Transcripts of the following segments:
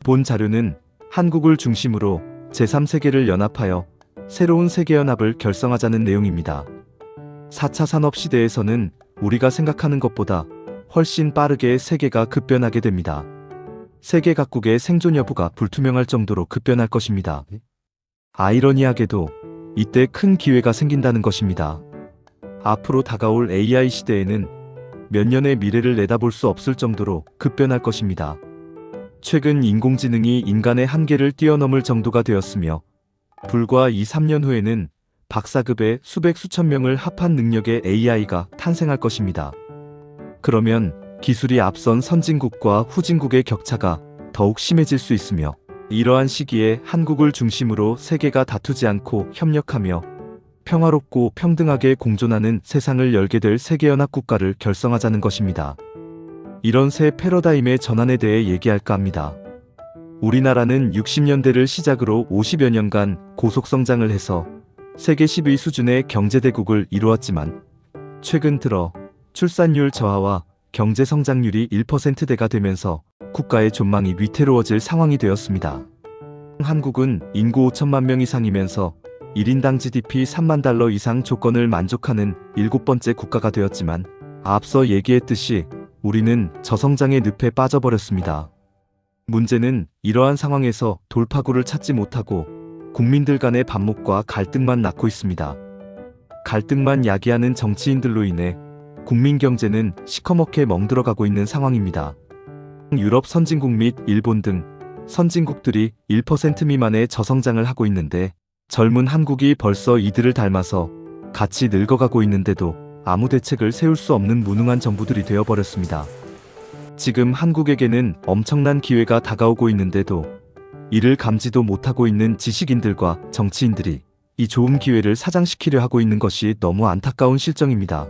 본 자료는 한국을 중심으로 제3세계를 연합하여 새로운 세계연합을 결성하자는 내용입니다. 4차 산업시대에서는 우리가 생각하는 것보다 훨씬 빠르게 세계가 급변하게 됩니다. 세계 각국의 생존 여부가 불투명할 정도로 급변할 것입니다. 아이러니하게도 이때 큰 기회가 생긴다는 것입니다. 앞으로 다가올 AI 시대에는 몇 년의 미래를 내다볼 수 없을 정도로 급변할 것입니다. 최근 인공지능이 인간의 한계를 뛰어넘을 정도가 되었으며 불과 2~3년 후에는 박사급의 수백 수천 명을 합한 능력의 AI가 탄생할 것입니다. 그러면 기술이 앞선 선진국과 후진국의 격차가 더욱 심해질 수 있으며 이러한 시기에 한국을 중심으로 세계가 다투지 않고 협력하며 평화롭고 평등하게 공존하는 세상을 열게 될 세계연합 국가를 결성하자는 것입니다. 이런 새 패러다임의 전환에 대해 얘기할까 합니다. 우리나라는 60년대를 시작으로 50여 년간 고속성장을 해서 세계 10위 수준의 경제대국을 이루었지만 최근 들어 출산율 저하와 경제성장률이 1%대가 되면서 국가의 전망이 위태로워질 상황이 되었습니다. 한국은 인구 5천만 명 이상이면서 1인당 GDP 3만 달러 이상 조건을 만족하는 7번째 국가가 되었지만 앞서 얘기했듯이 우리는 저성장의 늪에 빠져버렸습니다. 문제는 이러한 상황에서 돌파구를 찾지 못하고 국민들 간의 반목과 갈등만 낳고 있습니다. 갈등만 야기하는 정치인들로 인해 국민 경제는 시커멓게 멍들어가고 있는 상황입니다. 유럽 선진국 및 일본 등 선진국들이 1% 미만의 저성장을 하고 있는데 젊은 한국이 벌써 이들을 닮아서 같이 늙어가고 있는데도 아무 대책을 세울 수 없는 무능한 정부들이 되어버렸습니다. 지금 한국에게는 엄청난 기회가 다가오고 있는데도 이를 감지도 못하고 있는 지식인들과 정치인들이 이 좋은 기회를 사장시키려 하고 있는 것이 너무 안타까운 실정입니다.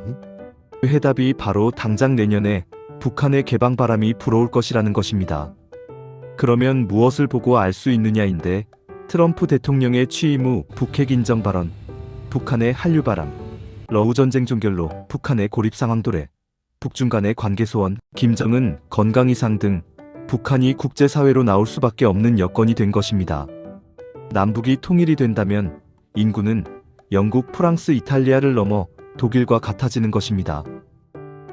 그 해답이 바로 당장 내년에 북한의 개방 바람이 불어올 것이라는 것입니다. 그러면 무엇을 보고 알 수 있느냐인데 트럼프 대통령의 취임 후 북핵 인정 발언, 북한의 한류 바람, 러우 전쟁 종결로 북한의 고립 상황 도래, 북중 간의 관계 소원, 김정은 건강 이상 등 북한이 국제사회로 나올 수밖에 없는 여건이 된 것입니다. 남북이 통일이 된다면 인구는 영국, 프랑스, 이탈리아를 넘어 독일과 같아지는 것입니다.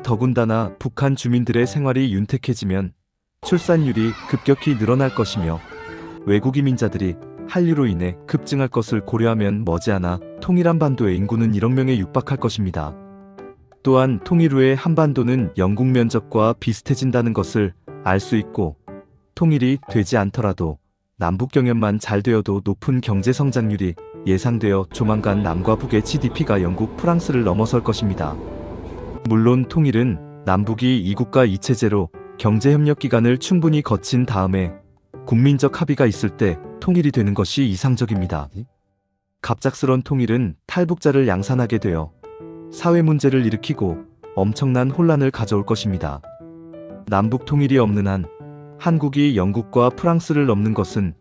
더군다나 북한 주민들의 생활이 윤택해지면 출산율이 급격히 늘어날 것이며 외국 이민자들이 한류로 인해 급증할 것을 고려하면 머지않아 통일한 반도의 인구는 1억 명에 육박할 것입니다. 또한 통일 후에 한반도는 영국 면적과 비슷해진다는 것을 알 수 있고 통일이 되지 않더라도 남북 경협만 잘 되어도 높은 경제 성장률이 예상되어 조만간 남과 북의 GDP가 영국, 프랑스를 넘어설 것입니다. 물론 통일은 남북이 이국가 이체제로 경제협력 기간을 충분히 거친 다음에 국민적 합의가 있을 때 통일이 되는 것이 이상적입니다. 갑작스런 통일은 탈북자를 양산하게 되어 사회 문제를 일으키고 엄청난 혼란을 가져올 것입니다. 남북 통일이 없는 한 한국이 영국과 프랑스를 넘는 것은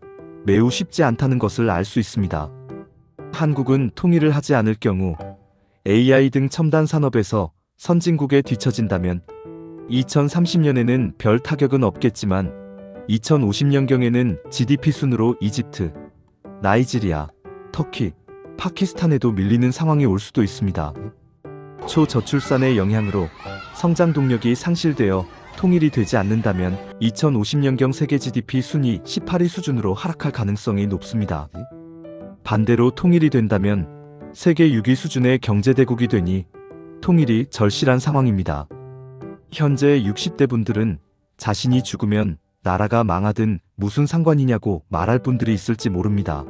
매우 쉽지 않다는 것을 알 수 있습니다. 한국은 통일을 하지 않을 경우 AI 등 첨단 산업에서 선진국에 뒤처진다면 2030년에는 별 타격은 없겠지만 2050년경에는 GDP 순으로 이집트, 나이지리아, 터키, 파키스탄에도 밀리는 상황이 올 수도 있습니다. 초저출산의 영향으로 성장 동력이 상실되어 통일이 되지 않는다면 2050년경 세계 GDP 순위 18위 수준으로 하락할 가능성이 높습니다. 반대로 통일이 된다면 세계 6위 수준의 경제대국이 되니 통일이 절실한 상황입니다. 현재 60대 분들은 자신이 죽으면 나라가 망하든 무슨 상관이냐고 말할 분들이 있을지 모릅니다.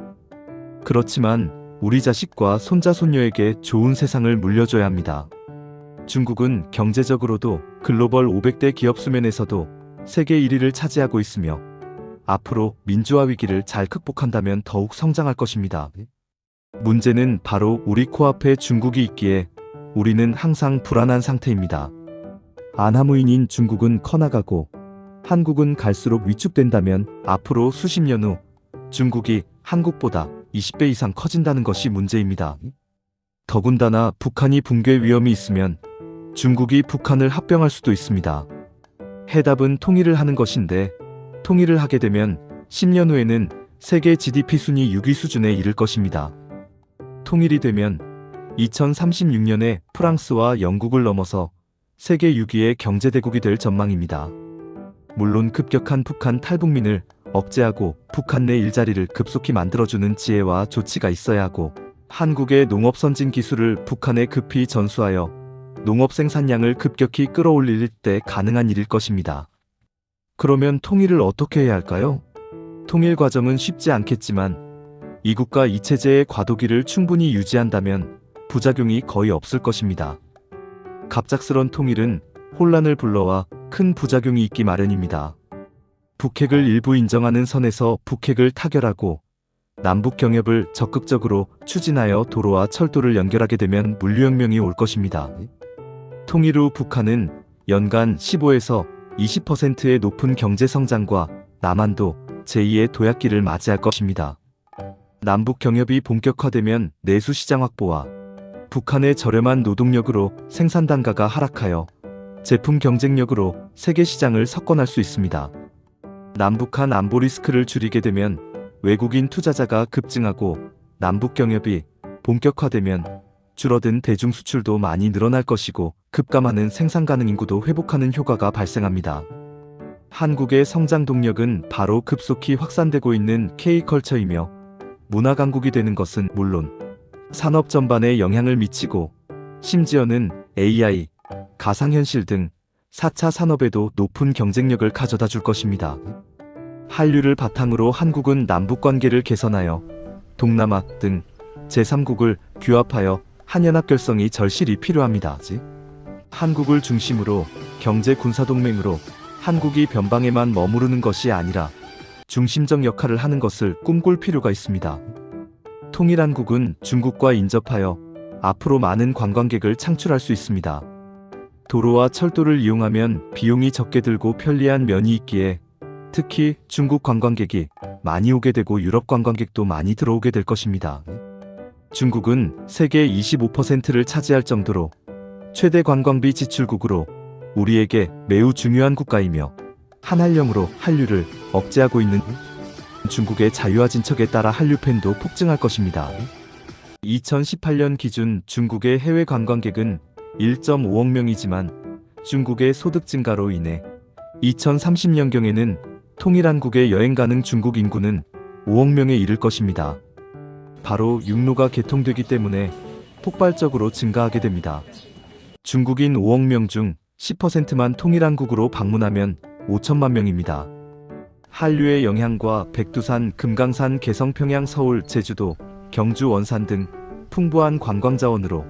그렇지만 우리 자식과 손자 손녀에게 좋은 세상을 물려줘야 합니다. 중국은 경제적으로도 글로벌 500대 기업 수면에서도 세계 1위를 차지하고 있으며 앞으로 민주화 위기를 잘 극복한다면 더욱 성장할 것입니다. 문제는 바로 우리 코앞에 중국이 있기에 우리는 항상 불안한 상태입니다. 안하무인인 중국은 커나가고 한국은 갈수록 위축된다면 앞으로 수십 년 후 중국이 한국보다 20배 이상 커진다는 것이 문제입니다. 더군다나 북한이 붕괴 위험이 있으면 중국이 북한을 합병할 수도 있습니다. 해답은 통일을 하는 것인데 통일을 하게 되면 10년 후에는 세계 GDP 순위 6위 수준에 이를 것입니다. 통일이 되면 2036년에 프랑스와 영국을 넘어서 세계 6위의 경제대국이 될 전망입니다. 물론 급격한 북한 탈북민을 억제하고 북한 내 일자리를 급속히 만들어주는 지혜와 조치가 있어야 하고, 한국의 농업 선진 기술을 북한에 급히 전수하여 농업 생산량을 급격히 끌어올릴 때 가능한 일일 것입니다. 그러면 통일을 어떻게 해야 할까요? 통일 과정은 쉽지 않겠지만 이국가 이체제의 과도기를 충분히 유지한다면 부작용이 거의 없을 것입니다. 갑작스런 통일은 혼란을 불러와 큰 부작용이 있기 마련입니다. 북핵을 일부 인정하는 선에서 북핵을 타결하고 남북 경협을 적극적으로 추진하여 도로와 철도를 연결하게 되면 물류혁명이 올 것입니다. 통일 후 북한은 연간 15에서 20%의 높은 경제성장과 남한도 제2의 도약기를 맞이할 것입니다. 남북 경협이 본격화되면 내수 시장 확보와 북한의 저렴한 노동력으로 생산 단가가 하락하여 제품 경쟁력으로 세계 시장을 석권할 수 있습니다. 남북한 안보 리스크를 줄이게 되면 외국인 투자자가 급증하고 남북 경협이 본격화되면 줄어든 대중 수출도 많이 늘어날 것이고 급감하는 생산 가능 인구도 회복하는 효과가 발생합니다. 한국의 성장 동력은 바로 급속히 확산되고 있는 K컬처이며 문화 강국이 되는 것은 물론 산업 전반에 영향을 미치고 심지어는 AI, 가상현실 등 4차 산업에도 높은 경쟁력을 가져다 줄 것입니다. 한류를 바탕으로 한국은 남북관계를 개선하여 동남아 등 제3국을 규합하여 한연합 결성이 절실히 필요합니다. 한국을 중심으로 경제 군사동맹으로 한국이 변방에만 머무르는 것이 아니라 중심적 역할을 하는 것을 꿈꿀 필요가 있습니다. 통일한국은 중국과 인접하여 앞으로 많은 관광객을 창출할 수 있습니다. 도로와 철도를 이용하면 비용이 적게 들고 편리한 면이 있기에 특히 중국 관광객이 많이 오게 되고 유럽 관광객도 많이 들어오게 될 것입니다. 중국은 세계 25%를 차지할 정도로 최대 관광비 지출국으로 우리에게 매우 중요한 국가이며 한한령으로 한류를 억제하고 있는 중국의 자유화 진척에 따라 한류 팬도 폭증할 것입니다. 2018년 기준 중국의 해외 관광객은 1.5억 명이지만 중국의 소득 증가로 인해 2030년경에는 통일한국에 여행 가능 중국 인구는 5억 명에 이를 것입니다. 바로 육로가 개통되기 때문에 폭발적으로 증가하게 됩니다. 중국인 5억 명 중 10%만 통일한국으로 방문하면 5천만 명입니다. 한류의 영향과 백두산, 금강산, 개성, 평양, 서울, 제주도, 경주, 원산 등 풍부한 관광자원으로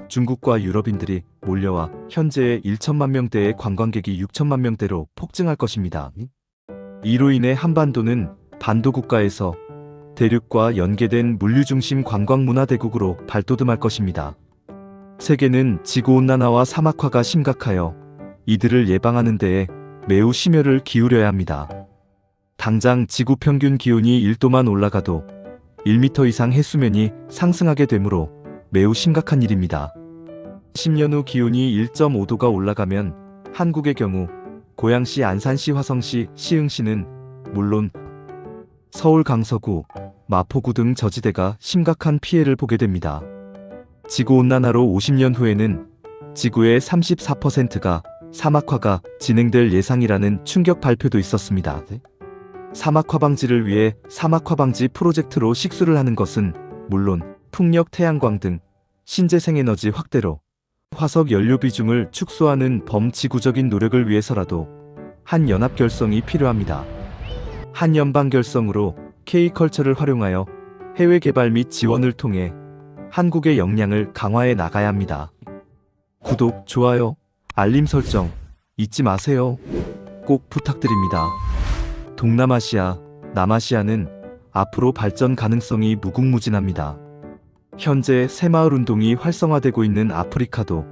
중국과 유럽인들이 몰려와 현재의 1천만 명대의 관광객이 6천만 명대로 폭증할 것입니다. 이로 인해 한반도는 반도 국가에서 대륙과 연계된 물류중심 관광문화대국으로 발돋움할 것입니다. 세계는 지구온난화와 사막화가 심각하여 이들을 예방하는 데에 매우 심혈을 기울여야 합니다. 당장 지구 평균 기온이 1도만 올라가도 1m 이상 해수면이 상승하게 되므로 매우 심각한 일입니다. 10년 후 기온이 1.5도가 올라가면 한국의 경우 고양시, 안산시, 화성시, 시흥시는 물론 서울, 강서구, 마포구 등 저지대가 심각한 피해를 보게 됩니다. 지구온난화로 50년 후에는 지구의 34%가 사막화가 진행될 예상이라는 충격 발표도 있었습니다. 사막화 방지를 위해 사막화 방지 프로젝트로 식수를 하는 것은 물론 풍력, 태양광 등 신재생에너지 확대로 화석 연료 비중을 축소하는 범지구적인 노력을 위해서라도 한연합 결성이 필요합니다. 한연방 결성으로 K컬처를 활용하여 해외 개발 및 지원을 통해 한국의 역량을 강화해 나가야 합니다. 구독, 좋아요, 알림 설정 잊지 마세요. 꼭 부탁드립니다. 동남아시아, 남아시아는 앞으로 발전 가능성이 무궁무진합니다. 현재 새마을 운동이 활성화되고 있는 아프리카도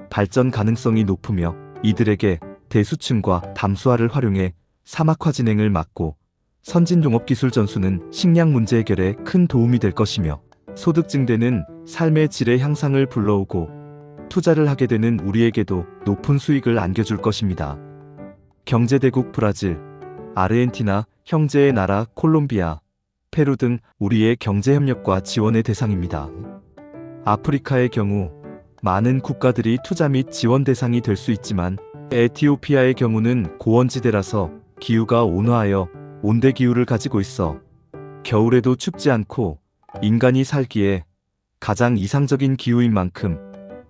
발전 가능성이 높으며 이들에게 대수층과 담수화를 활용해 사막화 진행을 막고 선진 농업기술 전수는 식량 문제 해결에 큰 도움이 될 것이며 소득 증대는 삶의 질의 향상을 불러오고 투자를 하게 되는 우리에게도 높은 수익을 안겨줄 것입니다. 경제대국 브라질, 아르헨티나, 형제의 나라 콜롬비아, 페루 등 우리의 경제협력과 지원의 대상입니다. 아프리카의 경우 많은 국가들이 투자 및 지원 대상이 될 수 있지만 에티오피아의 경우는 고원지대라서 기후가 온화하여 온대 기후를 가지고 있어 겨울에도 춥지 않고 인간이 살기에 가장 이상적인 기후인 만큼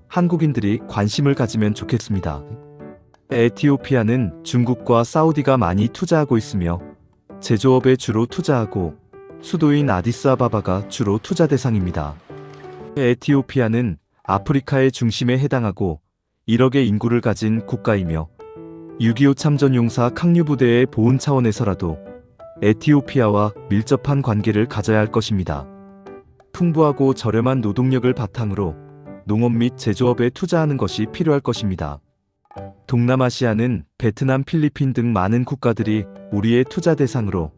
한국인들이 관심을 가지면 좋겠습니다. 에티오피아는 중국과 사우디가 많이 투자하고 있으며 제조업에 주로 투자하고 수도인 아디스아바바가 주로 투자 대상입니다. 에티오피아는 아프리카의 중심에 해당하고 1억의 인구를 가진 국가이며 6.25 참전용사抗日부대의 보훈 차원에서라도 에티오피아와 밀접한 관계를 가져야 할 것입니다. 풍부하고 저렴한 노동력을 바탕으로 농업 및 제조업에 투자하는 것이 필요할 것입니다. 동남아시아는 베트남, 필리핀 등 많은 국가들이 우리의 투자 대상으로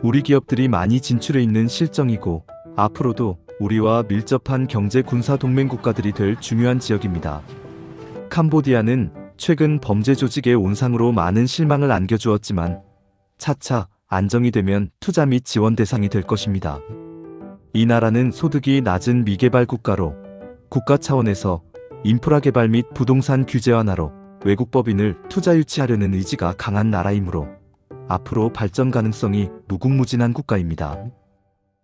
우리 기업들이 많이 진출해 있는 실정이고 앞으로도 우리와 밀접한 경제 군사 동맹 국가들이 될 중요한 지역입니다. 캄보디아는 최근 범죄 조직의 온상으로 많은 실망을 안겨주었지만 차차 안정이 되면 투자 및 지원 대상이 될 것입니다. 이 나라는 소득이 낮은 미개발 국가로 국가 차원에서 인프라 개발 및 부동산 규제 완화로 외국 법인을 투자 유치하려는 의지가 강한 나라이므로 앞으로 발전 가능성이 무궁무진한 국가입니다.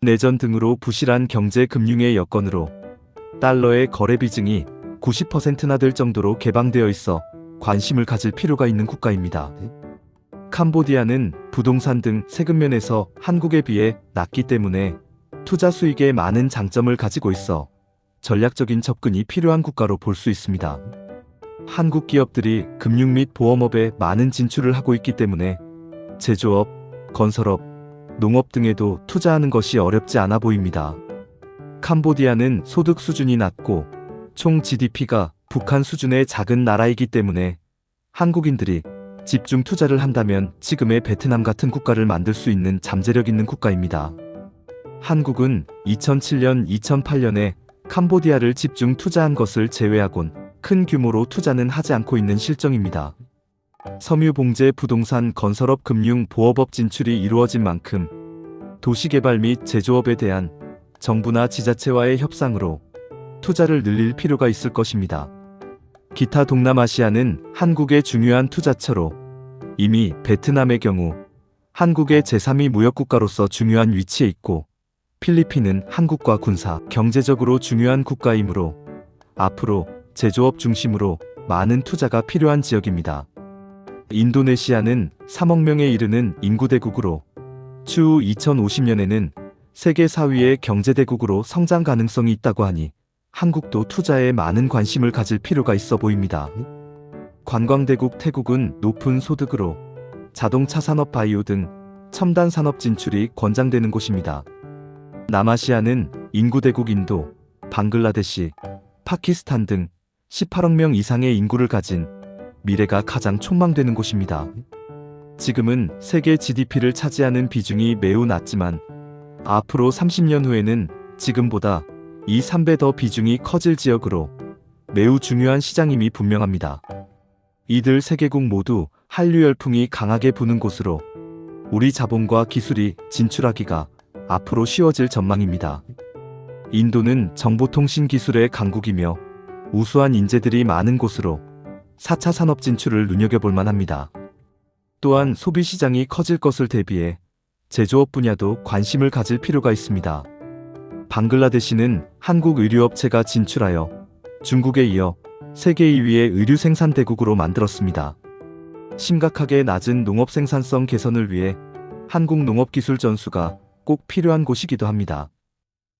내전 등으로 부실한 경제 금융의 여건으로 달러의 거래 비중이 90%나 될 정도로 개방되어 있어 관심을 가질 필요가 있는 국가입니다. 캄보디아는 부동산 등 세금 면에서 한국에 비해 낮기 때문에 투자 수익에 많은 장점을 가지고 있어 전략적인 접근이 필요한 국가로 볼 수 있습니다. 한국 기업들이 금융 및 보험업에 많은 진출을 하고 있기 때문에 제조업, 건설업, 농업 등에도 투자하는 것이 어렵지 않아 보입니다. 캄보디아는 소득 수준이 낮고 총 GDP가 북한 수준의 작은 나라이기 때문에 한국인들이 집중 투자를 한다면 지금의 베트남 같은 국가를 만들 수 있는 잠재력 있는 국가입니다. 한국은 2007년, 2008년에 캄보디아를 집중 투자한 것을 제외하곤 큰 규모로 투자는 하지 않고 있는 실정입니다. 섬유봉제 부동산 건설업 금융 보업업 진출이 이루어진 만큼 도시개발 및 제조업에 대한 정부나 지자체와의 협상으로 투자를 늘릴 필요가 있을 것입니다. 기타 동남아시아는 한국의 중요한 투자처로 이미 베트남의 경우 한국의 제3위 무역국가로서 중요한 위치에 있고 필리핀은 한국과 군사, 경제적으로 중요한 국가이므로 앞으로 제조업 중심으로 많은 투자가 필요한 지역입니다. 인도네시아는 3억 명에 이르는 인구대국으로 추후 2050년에는 세계 4위의 경제대국으로 성장 가능성이 있다고 하니 한국도 투자에 많은 관심을 가질 필요가 있어 보입니다. 관광대국 태국은 높은 소득으로 자동차 산업 바이오 등 첨단 산업 진출이 권장되는 곳입니다. 남아시아는 인구대국 인도, 방글라데시, 파키스탄 등 18억 명 이상의 인구를 가진 미래가 가장 촉망되는 곳입니다. 지금은 세계 GDP를 차지하는 비중이 매우 낮지만 앞으로 30년 후에는 지금보다 2~3배 더 비중이 커질 지역으로 매우 중요한 시장임이 분명합니다. 이들 세 개국 모두 한류 열풍이 강하게 부는 곳으로 우리 자본과 기술이 진출하기가 앞으로 쉬워질 전망입니다. 인도는 정보통신 기술의 강국이며 우수한 인재들이 많은 곳으로 4차 산업 진출을 눈여겨볼 만합니다. 또한 소비시장이 커질 것을 대비해 제조업 분야도 관심을 가질 필요가 있습니다. 방글라데시는 한국 의류업체가 진출하여 중국에 이어 세계 2위의 의류 생산 대국으로 만들었습니다. 심각하게 낮은 농업 생산성 개선을 위해 한국 농업기술 전수가 꼭 필요한 곳이기도 합니다.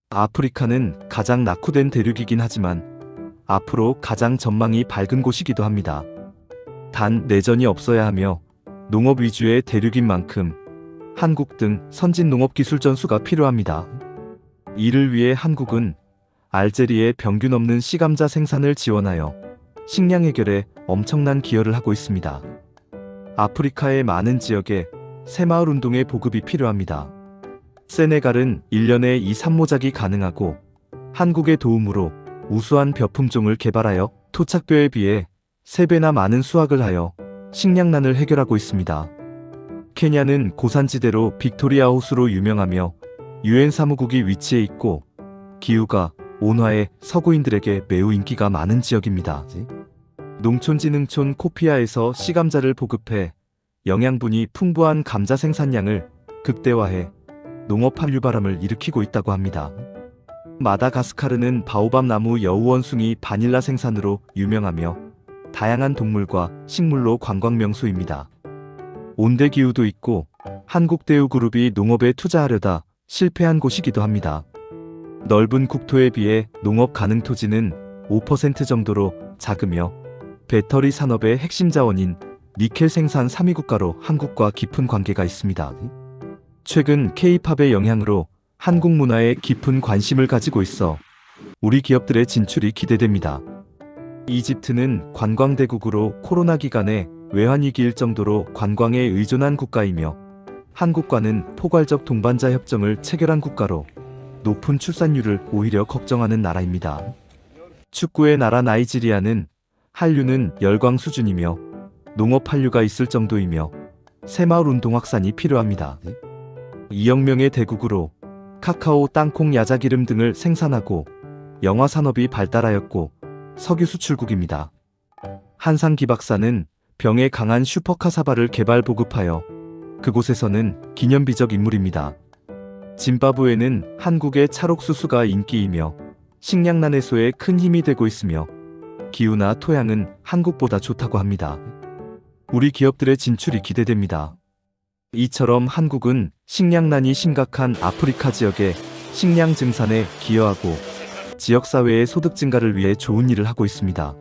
아프리카는 가장 낙후된 대륙이긴 하지만 앞으로 가장 전망이 밝은 곳이기도 합니다. 단 내전이 없어야 하며 농업 위주의 대륙인 만큼 한국 등 선진 농업기술 전수가 필요합니다. 이를 위해 한국은 알제리의 평균 없는 씨감자 생산을 지원하여 식량 해결에 엄청난 기여를 하고 있습니다. 아프리카의 많은 지역에 새마을 운동의 보급이 필요합니다. 세네갈은 1년에 이 산모작이 가능하고 한국의 도움으로 우수한 벼 품종을 개발하여 토착벼에 비해 3배나 많은 수확을 하여 식량난을 해결하고 있습니다. 케냐는 고산지대로 빅토리아 호수로 유명하며 유엔 사무국이 위치해 있고 기후가 온화해 서구인들에게 매우 인기가 많은 지역입니다. 농촌진흥촌 코피아에서 씨감자를 보급해 영양분이 풍부한 감자 생산량을 극대화해 농업 한류바람을 일으키고 있다고 합니다. 마다가스카르는 바오밥 나무 여우원숭이 바닐라 생산으로 유명하며 다양한 동물과 식물로 관광 명소입니다. 온대기후도 있고 한국대우그룹이 농업에 투자하려다 실패한 곳이기도 합니다. 넓은 국토에 비해 농업 가능 토지는 5% 정도로 작으며 배터리 산업의 핵심 자원인 니켈 생산 3위 국가로 한국과 깊은 관계가 있습니다. 최근 K-팝의 영향으로 한국 문화에 깊은 관심을 가지고 있어 우리 기업들의 진출이 기대됩니다. 이집트는 관광대국으로 코로나 기간에 외환위기일 정도로 관광에 의존한 국가이며 한국과는 포괄적 동반자 협정을 체결한 국가로 높은 출산율을 오히려 걱정하는 나라입니다. 축구의 나라 나이지리아는 한류는 열광 수준이며 농업 한류가 있을 정도이며 새마을 운동 확산이 필요합니다. 2억 명의 대국으로 카카오, 땅콩, 야자기름 등을 생산하고 영화 산업이 발달하였고 석유 수출국입니다. 한상 기박사는 병에 강한 슈퍼카사바를 개발 보급하여 그곳에서는 기념비적 인물입니다. 짐바브웨는 한국의 찰옥수수가 인기이며 식량난 해소에 큰 힘이 되고 있으며 기후나 토양은 한국보다 좋다고 합니다. 우리 기업들의 진출이 기대됩니다. 이처럼 한국은 식량난이 심각한 아프리카 지역의 식량 증산에 기여하고 지역사회의 소득 증가를 위해 좋은 일을 하고 있습니다.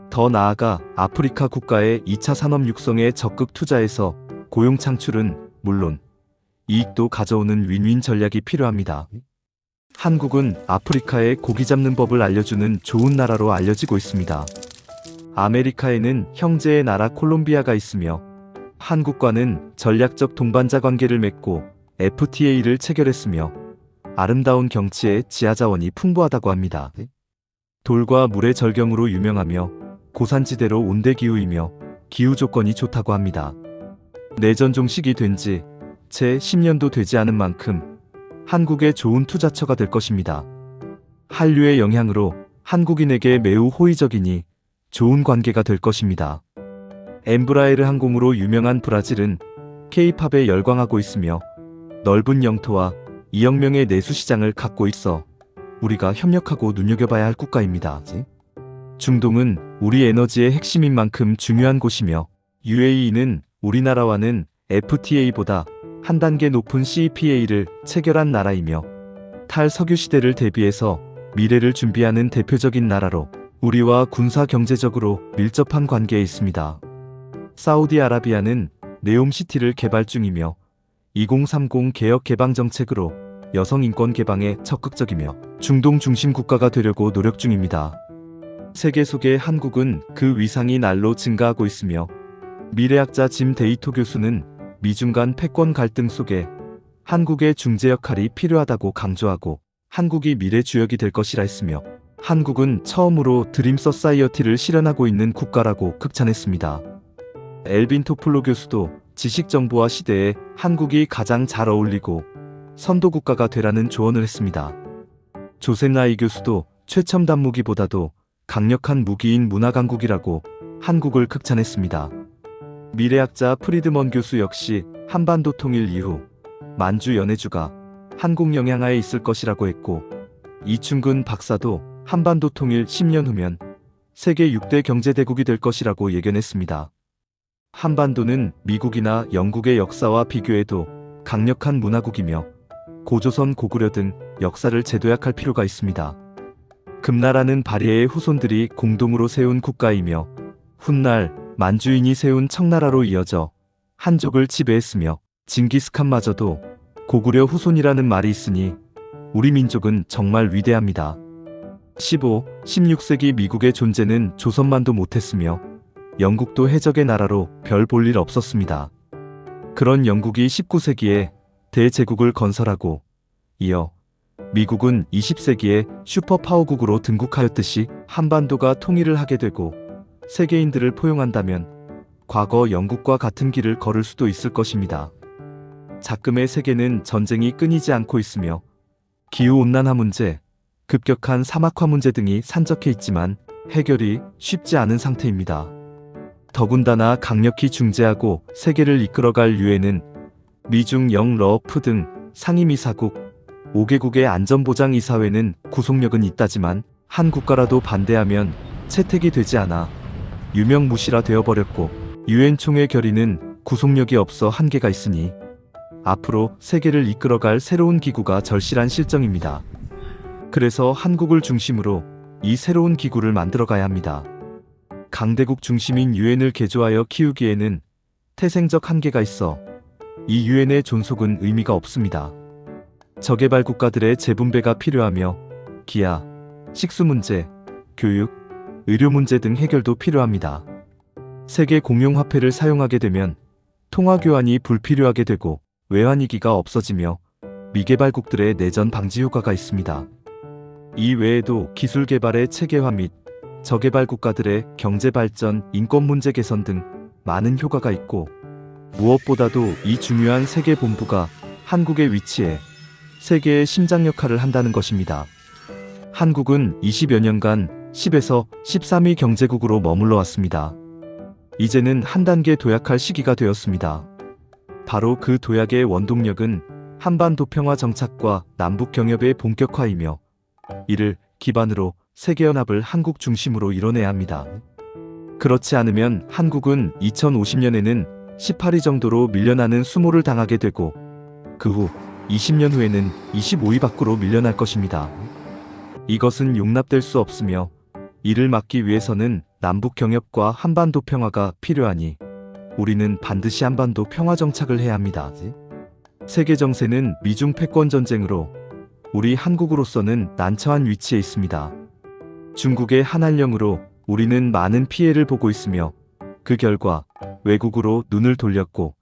더 나아가 아프리카 국가의 2차 산업 육성에 적극 투자해서 고용 창출은 물론 이익도 가져오는 윈윈 전략이 필요합니다. 한국은 아프리카에 고기 잡는 법을 알려주는 좋은 나라로 알려지고 있습니다. 아메리카에는 형제의 나라 콜롬비아가 있으며 한국과는 전략적 동반자 관계를 맺고 FTA를 체결했으며 아름다운 경치에 지하자원이 풍부하다고 합니다. 돌과 물의 절경으로 유명하며 고산지대로 온대기후이며 기후 조건이 좋다고 합니다. 내전 종식이 된 지 채 10년도 되지 않은 만큼 한국의 좋은 투자처가 될 것입니다. 한류의 영향으로 한국인에게 매우 호의적이니 좋은 관계가 될 것입니다. 엠브라에르 항공으로 유명한 브라질은 K-팝에 열광하고 있으며 넓은 영토와 2억 명의 내수 시장을 갖고 있어 우리가 협력하고 눈여겨봐야 할 국가입니다. 중동은 우리 에너지의 핵심인 만큼 중요한 곳이며 UAE는 우리나라와는 FTA보다 한 단계 높은 CEPA를 체결한 나라이며 탈석유 시대를 대비해서 미래를 준비하는 대표적인 나라로 우리와 군사 경제적으로 밀접한 관계에 있습니다. 사우디아라비아는 네옴시티를 개발 중이며 2030 개혁 개방 정책으로 여성 인권 개방에 적극적이며 중동 중심 국가가 되려고 노력 중입니다. 세계 속의 한국은 그 위상이 날로 증가하고 있으며 미래학자 짐 데이토 교수는 미중 간 패권 갈등 속에 한국의 중재 역할이 필요하다고 강조하고 한국이 미래 주역이 될 것이라 했으며 한국은 처음으로 드림 서사이어티를 실현하고 있는 국가라고 극찬했습니다. 엘빈 토플로 교수도 지식정보화 시대에 한국이 가장 잘 어울리고 선도국가가 되라는 조언을 했습니다. 조셉 라이 교수도 최첨단 무기보다도 강력한 무기인 문화강국이라고 한국을 극찬했습니다. 미래학자 프리드먼 교수 역시 한반도 통일 이후 만주 연해주가 한국 영향하에 있을 것이라고 했고 이충근 박사도 한반도 통일 10년 후면 세계 6대 경제대국이 될 것이라고 예견했습니다. 한반도는 미국이나 영국의 역사와 비교해도 강력한 문화국이며 고조선 고구려 등 역사를 재도약할 필요가 있습니다. 금나라는 발해의 후손들이 공동으로 세운 국가이며 훗날 만주인이 세운 청나라로 이어져 한족을 지배했으며 징기스칸마저도 고구려 후손이라는 말이 있으니 우리 민족은 정말 위대합니다. 15, 16세기 미국의 존재는 조선만도 못했으며 영국도 해적의 나라로 별 볼 일 없었습니다. 그런 영국이 19세기에 대제국을 건설하고 이어 미국은 20세기에 슈퍼파워국으로 등극하였듯이 한반도가 통일을 하게 되고 세계인들을 포용한다면 과거 영국과 같은 길을 걸을 수도 있을 것입니다. 작금의 세계는 전쟁이 끊이지 않고 있으며 기후온난화 문제, 급격한 사막화 문제 등이 산적해 있지만 해결이 쉽지 않은 상태입니다. 더군다나 강력히 중재하고 세계를 이끌어갈 유엔은 미중 영러프 등 상임이사국 5개국의 안전보장이사회는 구속력은 있다지만 한 국가라도 반대하면 채택이 되지 않아 유명무실화 되어버렸고 유엔 총회 결의는 구속력이 없어 한계가 있으니 앞으로 세계를 이끌어갈 새로운 기구가 절실한 실정입니다. 그래서 한국을 중심으로 이 새로운 기구를 만들어가야 합니다. 강대국 중심인 유엔을 개조하여 키우기에는 태생적 한계가 있어 이 유엔의 존속은 의미가 없습니다. 저개발 국가들의 재분배가 필요하며 기아, 식수 문제, 교육, 의료 문제 등 해결도 필요합니다. 세계 공용화폐를 사용하게 되면 통화 교환이 불필요하게 되고 외환위기가 없어지며 미개발국들의 내전 방지 효과가 있습니다. 이 외에도 기술 개발의 체계화 및 저개발 국가들의 경제 발전, 인권 문제 개선 등 많은 효과가 있고 무엇보다도 이 중요한 세계 본부가 한국에 위치해 세계의 심장 역할을 한다는 것입니다. 한국은 20여 년간 10에서 13위 경제국으로 머물러 왔습니다. 이제는 한 단계 도약할 시기가 되었습니다. 바로 그 도약의 원동력은 한반도 평화 정착과 남북 경협의 본격화이며 이를 기반으로 세계연합을 한국 중심으로 이뤄내야 합니다. 그렇지 않으면 한국은 2050년에는 18위 정도로 밀려나는 수모를 당하게 되고 그 후 20년 후에는 25위 밖으로 밀려날 것입니다. 이것은 용납될 수 없으며 이를 막기 위해서는 남북 경협과 한반도 평화가 필요하니 우리는 반드시 한반도 평화 정착을 해야 합니다. 세계 정세는 미중 패권 전쟁으로 우리 한국으로서는 난처한 위치에 있습니다. 중국의 한한령으로 우리는 많은 피해를 보고 있으며 그 결과 외국으로 눈을 돌렸고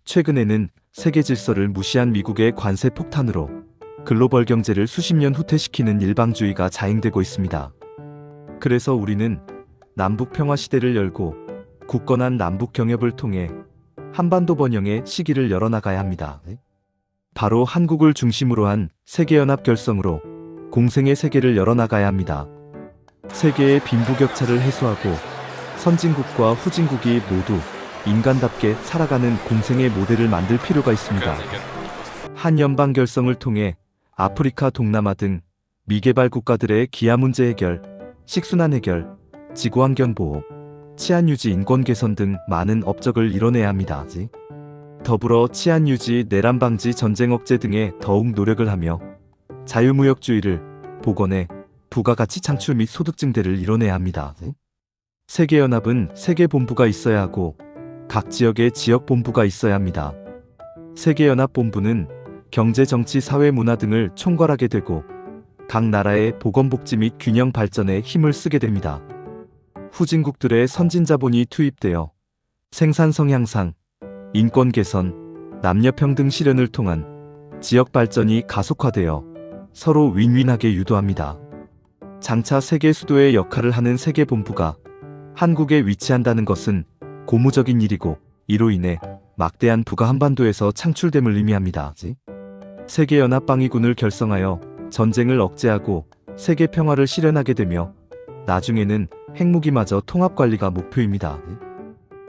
최근에는 세계 질서를 무시한 미국의 관세 폭탄으로 글로벌 경제를 수십 년 후퇴시키는 일방주의가 자행되고 있습니다. 그래서 우리는 남북 평화 시대를 열고 굳건한 남북 경협을 통해 한반도 번영의 시기를 열어나가야 합니다. 바로 한국을 중심으로 한 세계연합 결성으로 공생의 세계를 열어나가야 합니다. 세계의 빈부격차를 해소하고 선진국과 후진국이 모두 인간답게 살아가는 공생의 모델을 만들 필요가 있습니다. 한연방 결성을 통해 아프리카, 동남아 등 미개발 국가들의 기아 문제 해결, 식순환 해결, 지구환경 보호, 치안 유지, 인권 개선 등 많은 업적을 이뤄내야 합니다. 더불어 치안 유지, 내란 방지, 전쟁 억제 등에 더욱 노력을 하며 자유무역주의를 복원해 부가가치 창출 및 소득 증대를 이뤄내야 합니다. 세계연합은 세계본부가 있어야 하고 각 지역에 지역본부가 있어야 합니다. 세계연합본부는 경제, 정치, 사회, 문화 등을 총괄하게 되고 각 나라의 보건복지 및 균형 발전에 힘을 쓰게 됩니다. 후진국들의 선진자본이 투입되어 생산성 향상, 인권 개선, 남녀평등 실현을 통한 지역 발전이 가속화되어 서로 윈윈하게 유도합니다. 장차 세계 수도의 역할을 하는 세계본부가 한국에 위치한다는 것은 고무적인 일이고 이로 인해 막대한 부가 한반도에서 창출됨을 의미합니다. 세계연합방위군을 결성하여 전쟁을 억제하고 세계 평화를 실현하게 되며 나중에는 핵무기마저 통합관리가 목표입니다.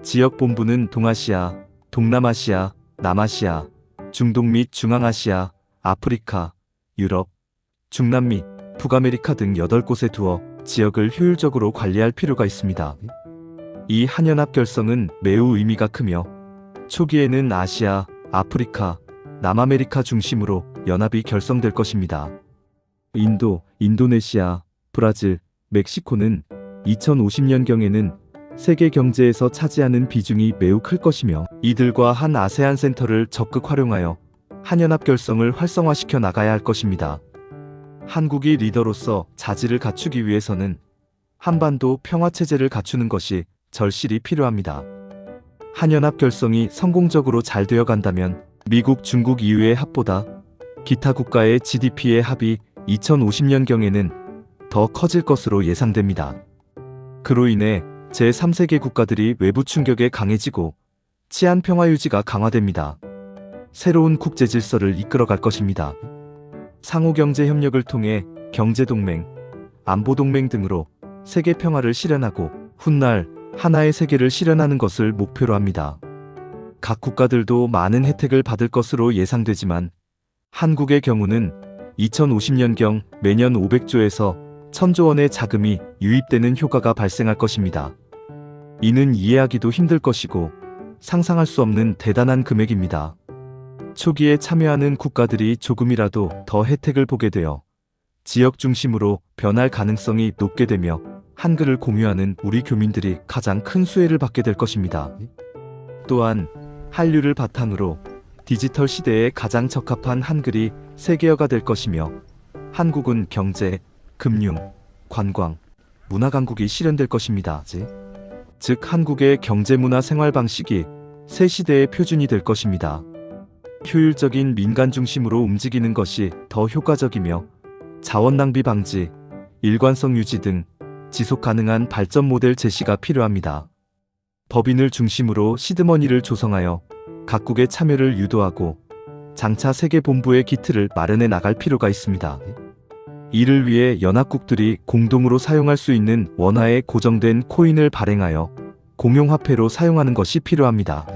지역본부는 동아시아, 동남아시아, 남아시아, 중동 및 중앙아시아, 아프리카, 유럽, 중남미, 북아메리카 등 8곳에 두어 지역을 효율적으로 관리할 필요가 있습니다. 이 한연합 결성은 매우 의미가 크며 초기에는 아시아, 아프리카, 남아메리카 중심으로 연합이 결성될 것입니다. 인도, 인도네시아, 브라질, 멕시코는 2050년경에는 세계 경제에서 차지하는 비중이 매우 클 것이며 이들과 한 아세안 센터를 적극 활용하여 한연합 결성을 활성화시켜 나가야 할 것입니다. 한국이 리더로서 자질을 갖추기 위해서는 한반도 평화체제를 갖추는 것이 절실히 필요합니다. 한연합 결성이 성공적으로 잘 되어 간다면 미국, 중국 이후의 합보다 기타 국가의 GDP의 합이 2050년경에는 더 커질 것으로 예상됩니다. 그로 인해 제3세계 국가들이 외부 충격에 강해지고 치안 평화 유지가 강화됩니다. 새로운 국제 질서를 이끌어갈 것입니다. 상호 경제 협력을 통해 경제동맹, 안보동맹 등으로 세계 평화를 실현하고 훗날 하나의 세계를 실현하는 것을 목표로 합니다. 각 국가들도 많은 혜택을 받을 것으로 예상되지만 한국의 경우는 2050년경 매년 500조에서 1000조 원의 자금이 유입되는 효과가 발생할 것입니다. 이는 이해하기도 힘들 것이고 상상할 수 없는 대단한 금액입니다. 초기에 참여하는 국가들이 조금이라도 더 혜택을 보게 되어 지역 중심으로 변할 가능성이 높게 되며 한글을 공유하는 우리 교민들이 가장 큰 수혜를 받게 될 것입니다. 또한 한류를 바탕으로 디지털 시대에 가장 적합한 한글이 세계어가 될 것이며 한국은 경제, 금융, 관광, 문화 강국이 실현될 것입니다. 즉 한국의 경제문화 생활 방식이 새 시대의 표준이 될 것입니다. 효율적인 민간 중심으로 움직이는 것이 더 효과적이며 자원 낭비 방지, 일관성 유지 등 지속 가능한 발전 모델 제시가 필요합니다. 법인을 중심으로 시드머니를 조성하여 각국의 참여를 유도하고 장차 세계 본부의 기틀을 마련해 나갈 필요가 있습니다. 이를 위해 연합국들이 공동으로 사용할 수 있는 원화의 고정된 코인을 발행하여 공용화폐로 사용하는 것이 필요합니다.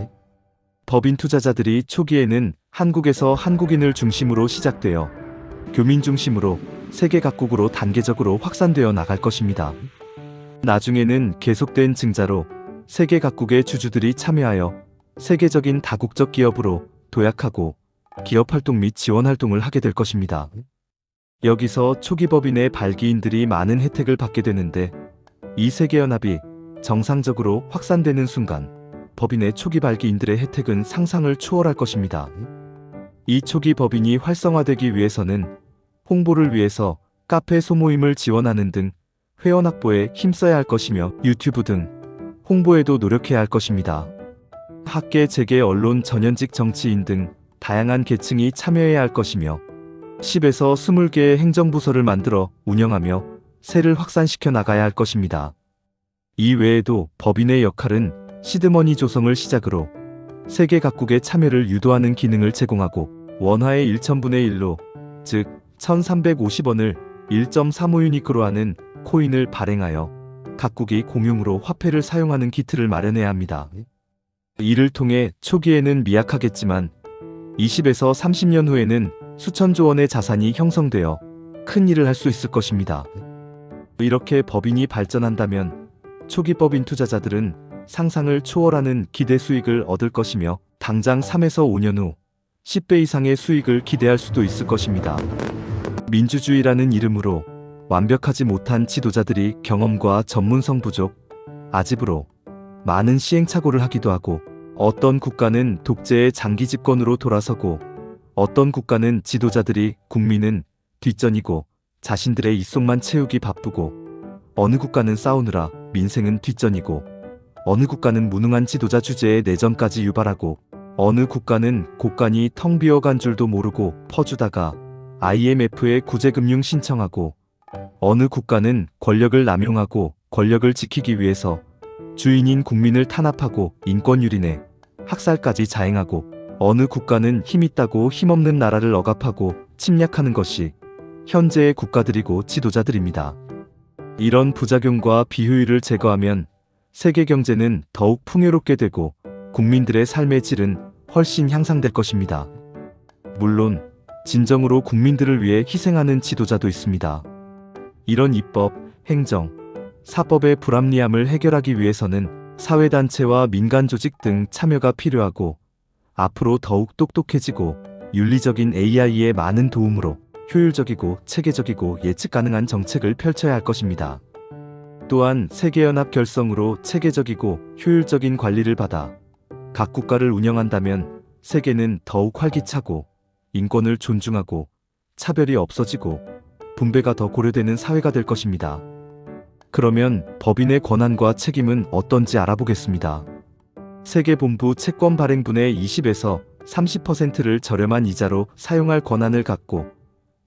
법인 투자자들이 초기에는 한국에서 한국인을 중심으로 시작되어 교민 중심으로 세계 각국으로 단계적으로 확산되어 나갈 것입니다. 나중에는 계속된 증자로 세계 각국의 주주들이 참여하여 세계적인 다국적 기업으로 도약하고 기업 활동 및 지원 활동을 하게 될 것입니다. 여기서 초기 법인의 발기인들이 많은 혜택을 받게 되는데 이 세계연합이 정상적으로 확산되는 순간 법인의 초기 발기인들의 혜택은 상상을 초월할 것입니다. 이 초기 법인이 활성화되기 위해서는 홍보를 위해서 카페 소모임을 지원하는 등 회원 확보에 힘써야 할 것이며 유튜브 등 홍보에도 노력해야 할 것입니다. 학계, 재계, 언론, 전현직 정치인 등 다양한 계층이 참여해야 할 것이며 10에서 20개의 행정부서를 만들어 운영하며 세를 확산시켜 나가야 할 것입니다. 이 외에도 법인의 역할은 시드머니 조성을 시작으로 세계 각국의 참여를 유도하는 기능을 제공하고 원화의 1000분의 1로 즉 1350원을 1.35유니크로 하는 코인을 발행하여 각국이 공용으로 화폐를 사용하는 기틀을 마련해야 합니다. 이를 통해 초기에는 미약하겠지만 20에서 30년 후에는 수천조 원의 자산이 형성되어 큰 일을 할 수 있을 것입니다. 이렇게 법인이 발전한다면 초기 법인 투자자들은 상상을 초월하는 기대 수익을 얻을 것이며 당장 3에서 5년 후 10배 이상의 수익을 기대할 수도 있을 것입니다. 민주주의라는 이름으로 완벽하지 못한 지도자들이 경험과 전문성 부족, 아집으로 많은 시행착오를 하기도 하고 어떤 국가는 독재의 장기 집권으로 돌아서고 어떤 국가는 지도자들이 국민은 뒷전이고 자신들의 입속만 채우기 바쁘고 어느 국가는 싸우느라 민생은 뒷전이고 어느 국가는 무능한 지도자 주제에 내전까지 유발하고 어느 국가는 곳간이 텅 비어간 줄도 모르고 퍼주다가 IMF에 구제금융 신청하고 어느 국가는 권력을 남용하고 권력을 지키기 위해서 주인인 국민을 탄압하고 인권유린에 학살까지 자행하고 어느 국가는 힘있다고 힘없는 나라를 억압하고 침략하는 것이 현재의 국가들이고 지도자들입니다. 이런 부작용과 비효율을 제거하면 세계 경제는 더욱 풍요롭게 되고 국민들의 삶의 질은 훨씬 향상될 것입니다. 물론 진정으로 국민들을 위해 희생하는 지도자도 있습니다. 이런 입법, 행정, 사법의 불합리함을 해결하기 위해서는 사회단체와 민간조직 등 참여가 필요하고 앞으로 더욱 똑똑해지고 윤리적인 AI의 많은 도움으로 효율적이고 체계적이고 예측 가능한 정책을 펼쳐야 할 것입니다. 또한 세계연합 결성으로 체계적이고 효율적인 관리를 받아 각 국가를 운영한다면 세계는 더욱 활기차고 인권을 존중하고 차별이 없어지고 분배가 더 고려되는 사회가 될 것입니다. 그러면 법인의 권한과 책임은 어떤지 알아보겠습니다. 세계본부 채권 발행분의 20에서 30%를 저렴한 이자로 사용할 권한을 갖고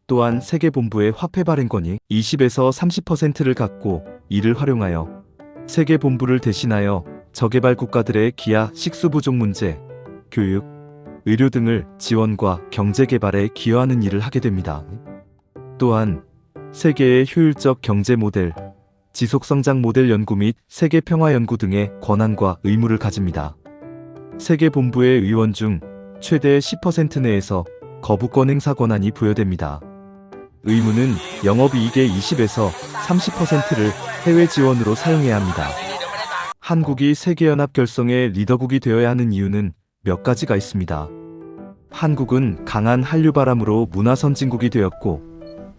또한 세계본부의 화폐 발행권이 20에서 30%를 갖고 이를 활용하여 세계 본부를 대신하여 저개발 국가들의 기아 식수 부족 문제, 교육, 의료 등을 지원과 경제 개발에 기여하는 일을 하게 됩니다. 또한 세계의 효율적 경제 모델, 지속성장 모델 연구 및 세계 평화 연구 등의 권한과 의무를 가집니다. 세계 본부의 의원 중 최대 10% 내에서 거부권 행사 권한이 부여됩니다. 의무는 영업이익의 20에서 30%를 해외 지원으로 사용해야 합니다. 한국이 세계연합 결성의 리더국이 되어야 하는 이유는 몇 가지가 있습니다. 한국은 강한 한류 바람으로 문화 선진국이 되었고,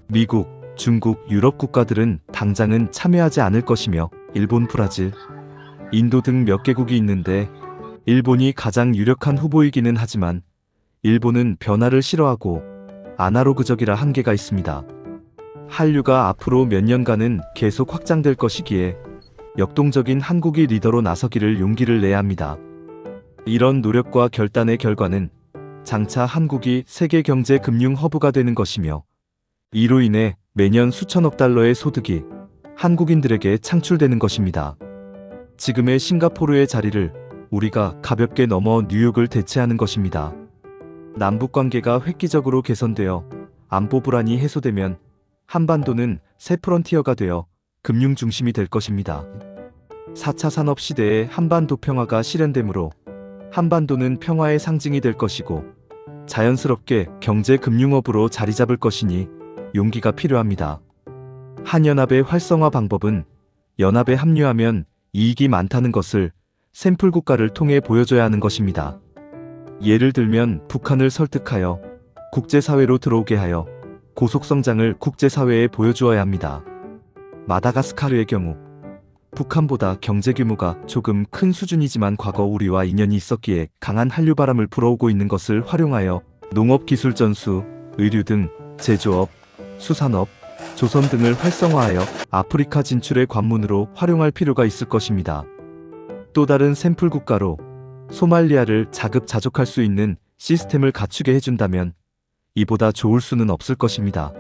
미국, 중국, 유럽 국가들은 당장은 참여하지 않을 것이며, 일본, 브라질, 인도 등 몇 개국이 있는데 일본이 가장 유력한 후보이기는 하지만 일본은 변화를 싫어하고 아날로그적이라 한계가 있습니다. 한류가 앞으로 몇 년간은 계속 확장될 것이기에 역동적인 한국이 리더로 나서기를 용기를 내야 합니다. 이런 노력과 결단의 결과는 장차 한국이 세계 경제 금융 허브가 되는 것이며, 이로 인해 매년 수천억 달러의 소득이 한국인들에게 창출되는 것입니다. 지금의 싱가포르의 자리를 우리가 가볍게 넘어 뉴욕을 대체하는 것입니다. 남북 관계가 획기적으로 개선되어 안보 불안이 해소되면 한반도는 새 프론티어가 되어 금융 중심이 될 것입니다. 4차 산업 시대에 한반도 평화가 실현되므로 한반도는 평화의 상징이 될 것이고 자연스럽게 경제 금융업으로 자리 잡을 것이니 용기가 필요합니다. 한연합의 활성화 방법은 연합에 합류하면 이익이 많다는 것을 샘플 국가를 통해 보여줘야 하는 것입니다. 예를 들면 북한을 설득하여 국제사회로 들어오게 하여 고속성장을 국제사회에 보여주어야 합니다. 마다가스카르의 경우 북한보다 경제 규모가 조금 큰 수준이지만 과거 우리와 인연이 있었기에 강한 한류 바람을 불어오고 있는 것을 활용하여 농업 기술 전수, 의류 등 제조업, 수산업, 조선 등을 활성화하여 아프리카 진출의 관문으로 활용할 필요가 있을 것입니다. 또 다른 샘플 국가로 소말리아를 자급자족할 수 있는 시스템을 갖추게 해준다면 이보다 좋을 수는 없을 것입니다.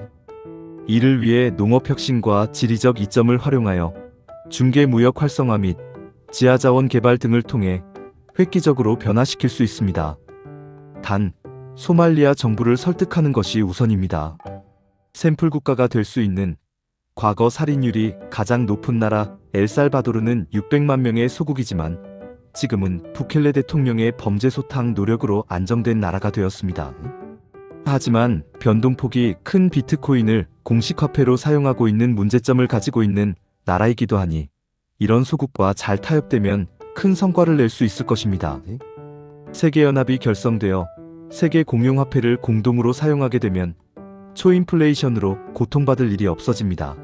이를 위해 농업혁신과 지리적 이점을 활용하여 중개무역 활성화 및 지하자원 개발 등을 통해 획기적으로 변화시킬 수 있습니다. 단, 소말리아 정부를 설득하는 것이 우선입니다. 샘플 국가가 될 수 있는 과거 살인율이 가장 높은 나라 엘살바도르는 600만 명의 소국이지만 지금은 부켈레 대통령의 범죄 소탕 노력으로 안정된 나라가 되었습니다. 하지만 변동폭이 큰 비트코인을 공식 화폐로 사용하고 있는 문제점을 가지고 있는 나라이기도 하니 이런 소국과 잘 타협되면 큰 성과를 낼 수 있을 것입니다. 세계연합이 결성되어 세계 공용화폐를 공동으로 사용하게 되면 초인플레이션으로 고통받을 일이 없어집니다.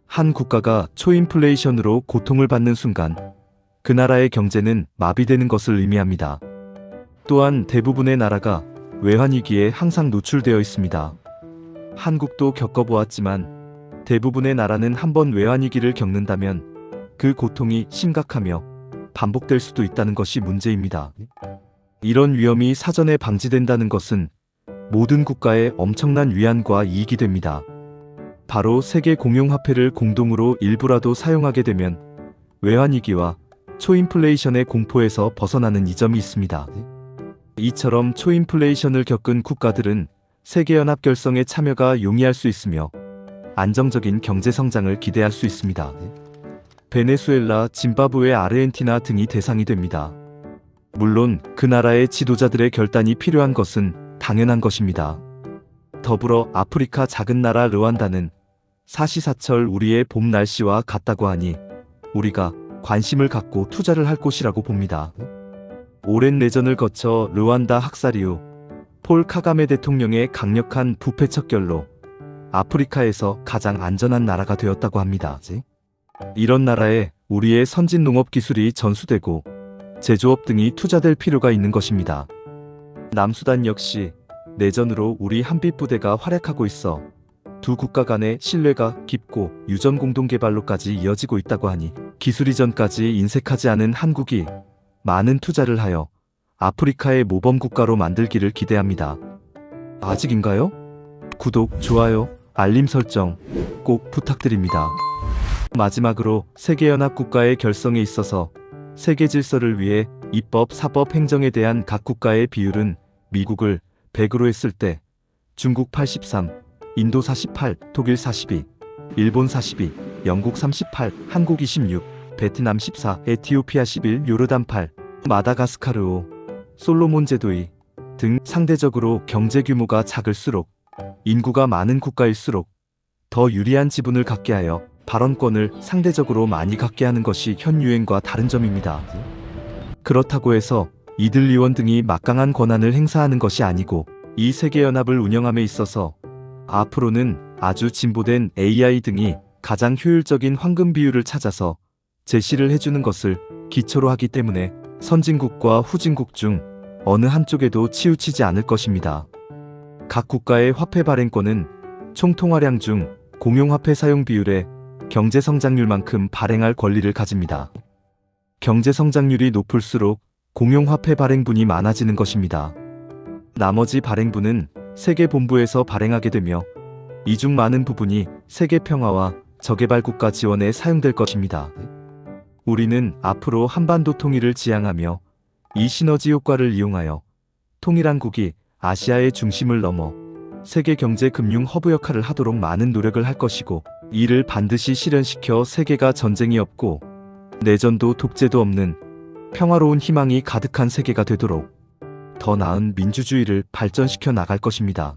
한 국가가 초인플레이션으로 고통을 받는 순간 그 나라의 경제는 마비되는 것을 의미합니다. 또한 대부분의 나라가 외환위기에 항상 노출되어 있습니다. 한국도 겪어보았지만 대부분의 나라는 한번 외환위기를 겪는다면 그 고통이 심각하며 반복될 수도 있다는 것이 문제입니다. 이런 위험이 사전에 방지된다는 것은 모든 국가에 엄청난 위안과 이익이 됩니다. 바로 세계 공용화폐를 공동으로 일부라도 사용하게 되면 외환위기와 초인플레이션의 공포에서 벗어나는 이점이 있습니다. 이처럼 초인플레이션을 겪은 국가들은 세계연합 결성에 참여가 용이할 수 있으며 안정적인 경제성장을 기대할 수 있습니다. 베네수엘라, 짐바브웨, 아르헨티나 등이 대상이 됩니다. 물론 그 나라의 지도자들의 결단이 필요한 것은 당연한 것입니다. 더불어 아프리카 작은 나라 르완다는 사시사철 우리의 봄 날씨와 같다고 하니 우리가 관심을 갖고 투자를 할 곳이라고 봅니다. 오랜 내전을 거쳐 르완다 학살 이후 폴 카가메 대통령의 강력한 부패 척결로 아프리카에서 가장 안전한 나라가 되었다고 합니다. 이런 나라에 우리의 선진 농업 기술이 전수되고 제조업 등이 투자될 필요가 있는 것입니다. 남수단 역시 내전으로 우리 한빛부대가 활약하고 있어 두 국가 간의 신뢰가 깊고 유전 공동개발로까지 이어지고 있다고 하니 기술 이전까지 인색하지 않은 한국이 많은 투자를 하여 아프리카의 모범 국가로 만들기를 기대합니다. 아직인가요? 구독, 좋아요, 알림 설정 꼭 부탁드립니다. 마지막으로 세계연합 국가의 결성에 있어서 세계 질서를 위해 입법, 사법, 행정에 대한 각 국가의 비율은 미국을 100으로 했을 때 중국 83, 인도 48, 독일 42, 일본 42, 영국 38, 한국 26, 베트남 14, 에티오피아 11, 요르단 8, 마다가스카르 5, 솔로몬 제도 2 등 상대적으로 경제 규모가 작을수록 인구가 많은 국가일수록 더 유리한 지분을 갖게 하여 발언권을 상대적으로 많이 갖게 하는 것이 현 유행과 다른 점입니다. 그렇다고 해서 이들 의원 등이 막강한 권한을 행사하는 것이 아니고 이 세계연합을 운영함에 있어서 앞으로는 아주 진보된 AI 등이 가장 효율적인 황금 비율을 찾아서 제시를 해주는 것을 기초로 하기 때문에 선진국과 후진국 중 어느 한쪽에도 치우치지 않을 것입니다. 각 국가의 화폐 발행권은 총 통화량 중 공용화폐 사용 비율의 경제 성장률만큼 발행할 권리를 가집니다. 경제 성장률이 높을수록 공용화폐 발행분이 많아지는 것입니다. 나머지 발행분은 세계 본부에서 발행하게 되며 이 중 많은 부분이 세계 평화와 저개발 국가 지원에 사용될 것입니다. 우리는 앞으로 한반도 통일을 지향하며 이 시너지 효과를 이용하여 통일한국이 아시아의 중심을 넘어 세계 경제 금융 허브 역할을 하도록 많은 노력을 할 것이고 이를 반드시 실현시켜 세계가 전쟁이 없고 내전도 독재도 없는 평화로운 희망이 가득한 세계가 되도록 더 나은 민주주의를 발전시켜 나갈 것입니다.